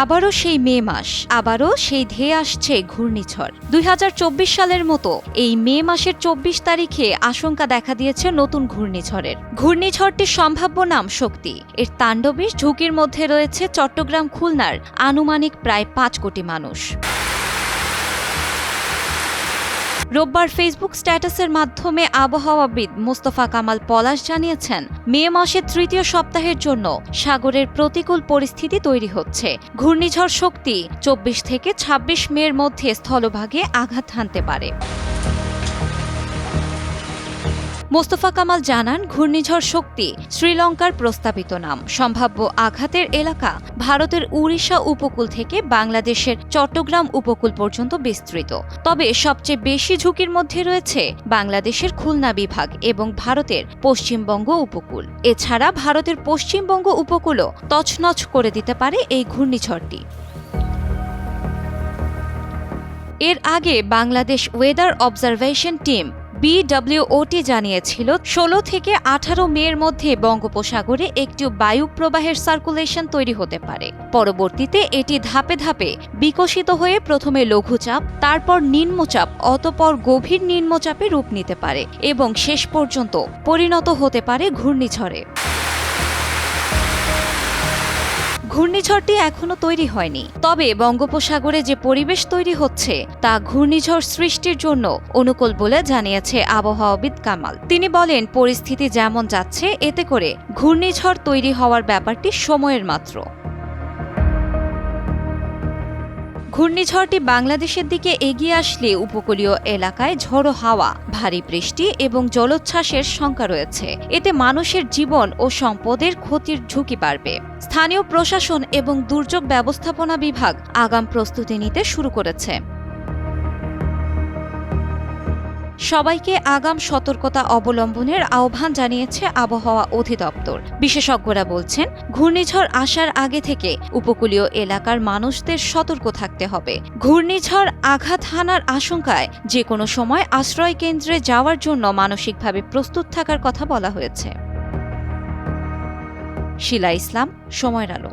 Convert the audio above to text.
আবারও সেই মে মাস, আবারও সেই ধেয়ে আসছে ঘূর্ণিঝড়। ২০২৪ সালের মতো এই মে মাসের ২৪ তারিখে আশঙ্কা দেখা দিয়েছে নতুন ঘূর্ণিঝড়ের। ঘূর্ণিঝড়টির সম্ভাব্য নাম শক্তি। এর তাণ্ডবে ঝুঁকির মধ্যে রয়েছে চট্টগ্রাম, খুলনার আনুমানিক প্রায় ৫ কোটি মানুষ। রোববার ফেসবুক স্ট্যাটাসের মাধ্যমে আবহাওয়াবিদ মোস্তফা কামাল পলাশ জানিয়েছেন, মে মাসের তৃতীয় সপ্তাহের জন্য সাগরের প্রতিকূল পরিস্থিতি তৈরি হচ্ছে। ঘূর্ণিঝড় শক্তি ২৪ থেকে ২৬ মের মধ্যে স্থলভাগে আঘাত হানতে পারে। মোস্তফা কামাল জানান, ঘূর্ণিঝড় শক্তি শ্রীলঙ্কার প্রস্তাবিত নাম। সম্ভাব্য আঘাতের এলাকা ভারতের উড়িষ্যা উপকূল থেকে বাংলাদেশের চট্টগ্রাম উপকূল পর্যন্ত বিস্তৃত। তবে সবচেয়ে বেশি ঝুঁকির মধ্যে রয়েছে বাংলাদেশের খুলনা বিভাগ এবং ভারতের পশ্চিমবঙ্গ উপকূল। এছাড়া ভারতের পশ্চিমবঙ্গ উপকূলও তছনছ করে দিতে পারে এই ঘূর্ণিঝড়টি। এর আগে Bangladesh weather observation team BWOT জানিয়েছিল ১৬ থেকে ১৮ মের মধ্যে বঙ্গোপসাগরে একটি বায়ু প্রবাহের সার্কুলেশন তৈরি হতে পারে। পরবর্তীতে এটি ধাপে ধাপে বিকশিত হয়ে প্রথমে লঘুচাপ, তারপর নিম্নচাপ, অতঃপর গভীর নিম্নচাপে রূপ নিতে পারে এবং শেষ পর্যন্ত পরিণত হতে পারে ঘূর্ণিঝড়ে। ঘূর্ণিঝড়টি এখনো তৈরি হয়নি, তবে বঙ্গোপসাগরে যে পরিবেশ তৈরি হচ্ছে তা ঘূর্ণিঝড় সৃষ্টির জন্য অনুকূল বলে জানিয়েছে আবহাওয়াবিদ কামাল। তিনি বলেন, পরিস্থিতি যেমন যাচ্ছে এতে করে ঘূর্ণিঝড় তৈরি হওয়ার ব্যাপারটি সময়ের মাত্র। ঘূর্ণিঝড়টি বাংলাদেশের দিকে এগিয়ে আসলে উপকূলীয় এলাকায় ঝোড়ো হাওয়া, ভারী বৃষ্টি এবং জলোচ্ছ্বাসের শঙ্কা রয়েছে। এতে মানুষের জীবন ও সম্পদের ক্ষতির ঝুঁকি বাড়বে। স্থানীয় প্রশাসন এবং দুর্যোগ ব্যবস্থাপনা বিভাগ আগাম প্রস্তুতি নিতে শুরু করেছে। সবাইকে আগাম সতর্কতা অবলম্বনের আহ্বান জানিয়েছে আবহাওয়া অধিদপ্তর। বিশেষজ্ঞরা বলছেন, ঘূর্ণিঝড় আসার আগে থেকে উপকূলীয় এলাকার মানুষদের সতর্ক থাকতে হবে। ঘূর্ণিঝড় আঘাত হানার আশঙ্কায় যে কোনো সময় আশ্রয় কেন্দ্রে যাওয়ার জন্য মানসিকভাবে প্রস্তুত থাকার কথা বলা হয়েছে। শিলা ইসলাম, সময়ের আলো।